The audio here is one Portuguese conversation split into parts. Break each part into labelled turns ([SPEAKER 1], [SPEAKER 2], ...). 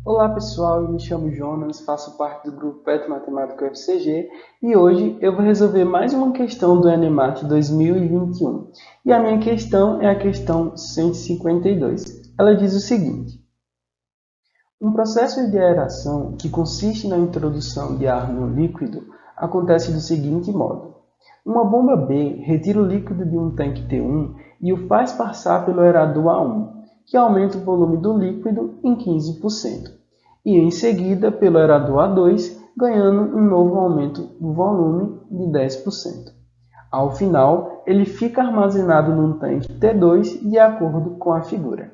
[SPEAKER 1] Olá pessoal, eu me chamo Jonas, faço parte do grupo Petro Matemática UFCG e hoje eu vou resolver mais uma questão do Enem 2021. E a minha questão é a questão 152. Ela diz o seguinte: um processo de aeração que consiste na introdução de ar no líquido acontece do seguinte modo. Uma bomba B retira o líquido de um tanque T1 e o faz passar pelo aerador A1, que aumenta o volume do líquido em 15%, e em seguida pelo aerador A2, ganhando um novo aumento do volume de 10%. Ao final, ele fica armazenado num tanque T2 de acordo com a figura.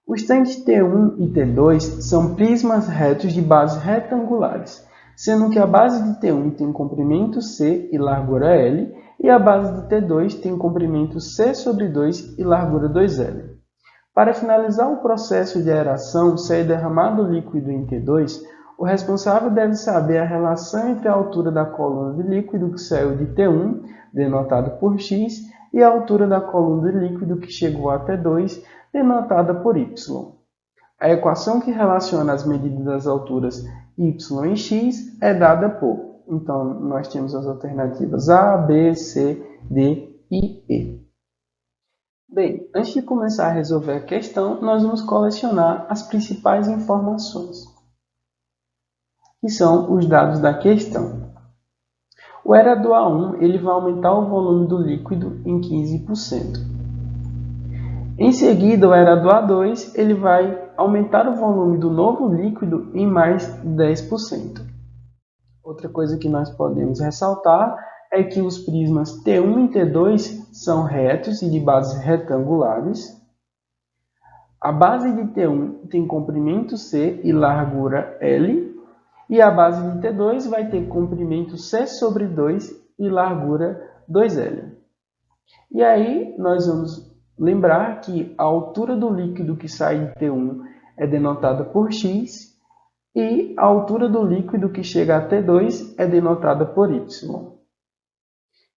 [SPEAKER 1] Os tanques T1 e T2 são prismas retos de bases retangulares, sendo que a base de T1 tem comprimento C e largura L, e a base de T2 tem comprimento C sobre 2 e largura 2L. Para finalizar o processo de aeração, se é derramado líquido em T2, o responsável deve saber a relação entre a altura da coluna de líquido que saiu de T1, denotado por X, e a altura da coluna de líquido que chegou a T2, denotada por Y. A equação que relaciona as medidas das alturas y e x é dada por. Então, nós temos as alternativas A, B, C, D e E. Bem, antes de começar a resolver a questão, nós vamos colecionar as principais informações, que são os dados da questão. O aerador A1 ele vai aumentar o volume do líquido em 15%. Em seguida, o aerador A2 ele vai aumentar o volume do novo líquido em mais 10%. Outra coisa que nós podemos ressaltar é que os prismas T1 e T2 são retos e de bases retangulares. A base de T1 tem comprimento C e largura L, e a base de T2 vai ter comprimento C sobre 2 e largura 2L. E aí nós vamos lembrar que a altura do líquido que sai de T1 é denotada por X e a altura do líquido que chega a T2 é denotada por Y.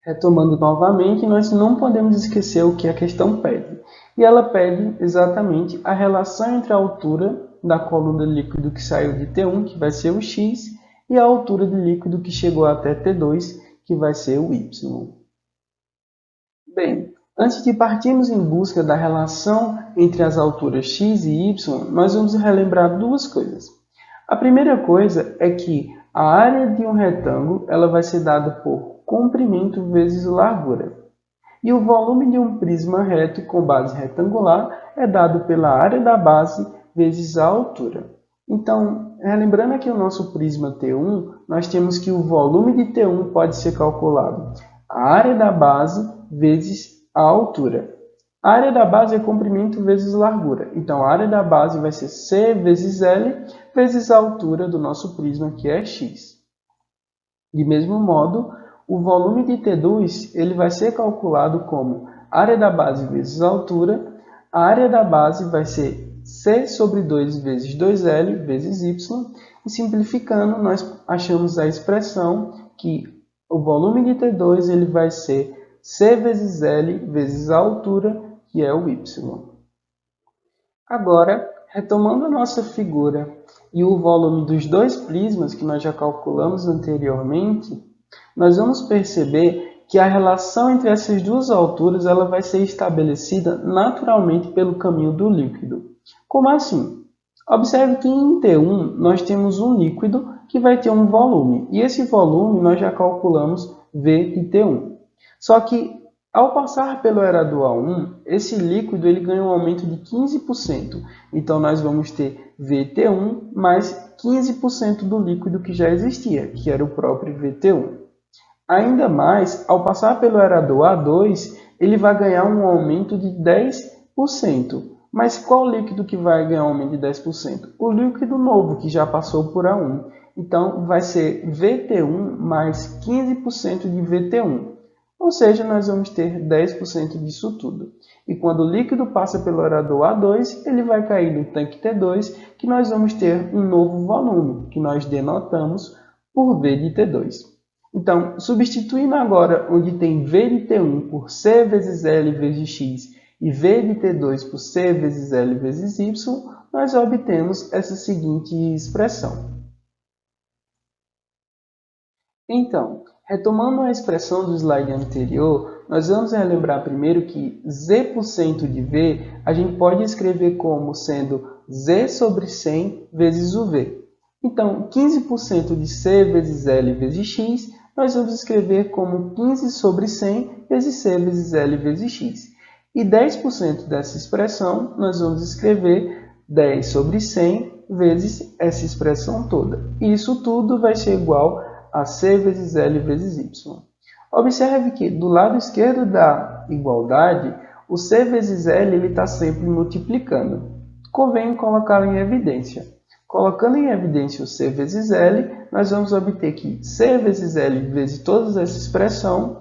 [SPEAKER 1] Retomando novamente, nós não podemos esquecer o que a questão pede. E ela pede exatamente a relação entre a altura da coluna de líquido que saiu de T1, que vai ser o X, e a altura de líquido que chegou até T2, que vai ser o Y. Bem, antes de partirmos em busca da relação entre as alturas x e y, nós vamos relembrar duas coisas. A primeira coisa é que a área de um retângulo ela vai ser dada por comprimento vezes largura. E o volume de um prisma reto com base retangular é dado pela área da base vezes a altura. Então, relembrando aqui o nosso prisma T1, nós temos que o volume de T1 pode ser calculado a área da base vezes a altura. A área da base é comprimento vezes largura. Então, a área da base vai ser C vezes L vezes a altura do nosso prisma, que é x. De mesmo modo, o volume de T2 ele vai ser calculado como área da base vezes a altura. A área da base vai ser C sobre 2 vezes 2L vezes Y. E simplificando, nós achamos a expressão que o volume de T2 ele vai ser C vezes L vezes a altura, que é o Y. Agora, retomando a nossa figura e o volume dos dois prismas que nós já calculamos anteriormente, nós vamos perceber que a relação entre essas duas alturas ela vai ser estabelecida naturalmente pelo caminho do líquido. Como assim? Observe que em T1 nós temos um líquido que vai ter um volume, e esse volume nós já calculamos V de T1. Só que, ao passar pelo aerador A1, esse líquido ele ganha um aumento de 15%. Então, nós vamos ter VT1 mais 15% do líquido que já existia, que era o próprio VT1. Ainda mais, ao passar pelo aerador A2, ele vai ganhar um aumento de 10%. Mas qual líquido que vai ganhar um aumento de 10%? O líquido novo, que já passou por A1. Então, vai ser VT1 mais 15% de VT1. Ou seja, nós vamos ter 10% disso tudo. E quando o líquido passa pelo aerador A2, ele vai cair no tanque T2, que nós vamos ter um novo volume, que nós denotamos por V de T2. Então, substituindo agora onde tem V de T1 por C vezes L vezes X e V de T2 por C vezes L vezes Y, nós obtemos essa seguinte expressão. Então, retomando a expressão do slide anterior, nós vamos relembrar primeiro que Z% de V a gente pode escrever como sendo Z sobre 100 vezes o V. Então, 15% de C vezes L vezes X, nós vamos escrever como 15 sobre 100 vezes C vezes L vezes X. E 10% dessa expressão, nós vamos escrever 10 sobre 100 vezes essa expressão toda. E isso tudo vai ser igual a C vezes L vezes Y. Observe que do lado esquerdo da igualdade, o C vezes L está sempre multiplicando. Convém colocá-lo em evidência. Colocando em evidência o C vezes L, nós vamos obter que C vezes L vezes toda essa expressão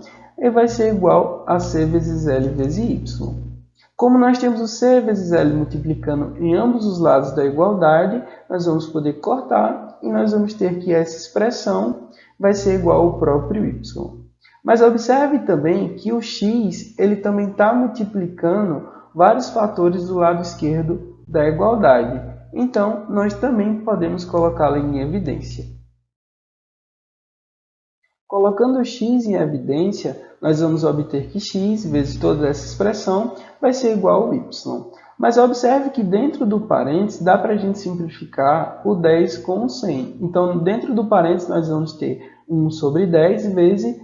[SPEAKER 1] vai ser igual a C vezes L vezes Y. Como nós temos o C vezes L multiplicando em ambos os lados da igualdade, nós vamos poder cortar e nós vamos ter que essa expressão vai ser igual ao próprio Y. Mas observe também que o X ele também está multiplicando vários fatores do lado esquerdo da igualdade. Então, nós também podemos colocá-lo em evidência. Colocando o x em evidência, nós vamos obter que x vezes toda essa expressão vai ser igual ao y. Mas observe que dentro do parênteses dá para a gente simplificar o 10 com o 100. Então, dentro do parênteses nós vamos ter 1 sobre 10 vezes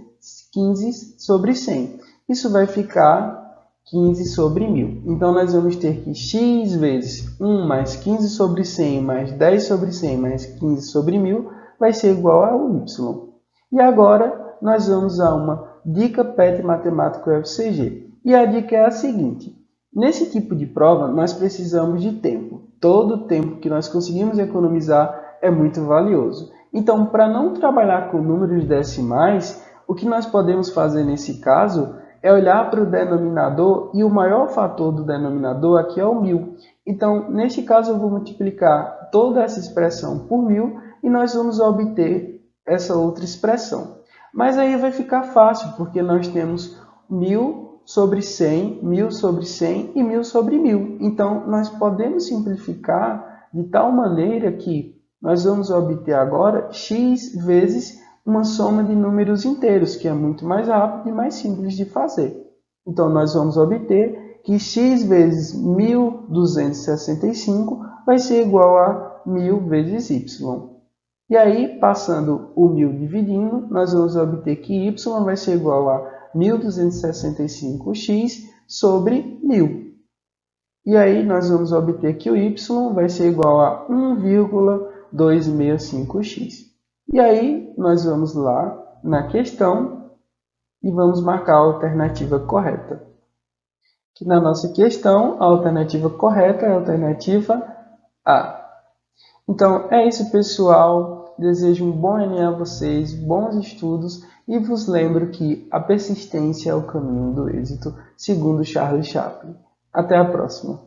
[SPEAKER 1] 15 sobre 100. Isso vai ficar 15 sobre 1000. Então, nós vamos ter que x vezes 1 mais 15 sobre 100 mais 10 sobre 100 mais 15 sobre 1000 vai ser igual ao y. E agora, nós vamos a uma dica PET Matemática UFCG. E a dica é a seguinte. Nesse tipo de prova, nós precisamos de tempo. Todo o tempo que nós conseguimos economizar é muito valioso. Então, para não trabalhar com números decimais, o que nós podemos fazer nesse caso é olhar para o denominador e o maior fator do denominador aqui é o 1000. Então, neste caso, eu vou multiplicar toda essa expressão por 1000 e nós vamos obter essa outra expressão. Mas aí vai ficar fácil, porque nós temos 1000 sobre 100, 1000 sobre 100 e 1000 sobre 1000. Então, nós podemos simplificar de tal maneira que nós vamos obter agora x vezes uma soma de números inteiros, que é muito mais rápido e mais simples de fazer. Então, nós vamos obter que x vezes 1265 vai ser igual a 1000 vezes y. E aí, passando o 1000 dividindo, nós vamos obter que y vai ser igual a 1265x sobre 1000. E aí, nós vamos obter que o y vai ser igual a 1,265x. E aí, nós vamos lá na questão e vamos marcar a alternativa correta. Que na nossa questão, a alternativa correta é a alternativa A. Então, é isso, pessoal. Desejo um bom Enem a vocês, bons estudos e vos lembro que a persistência é o caminho do êxito, segundo Charles Chaplin. Até a próxima!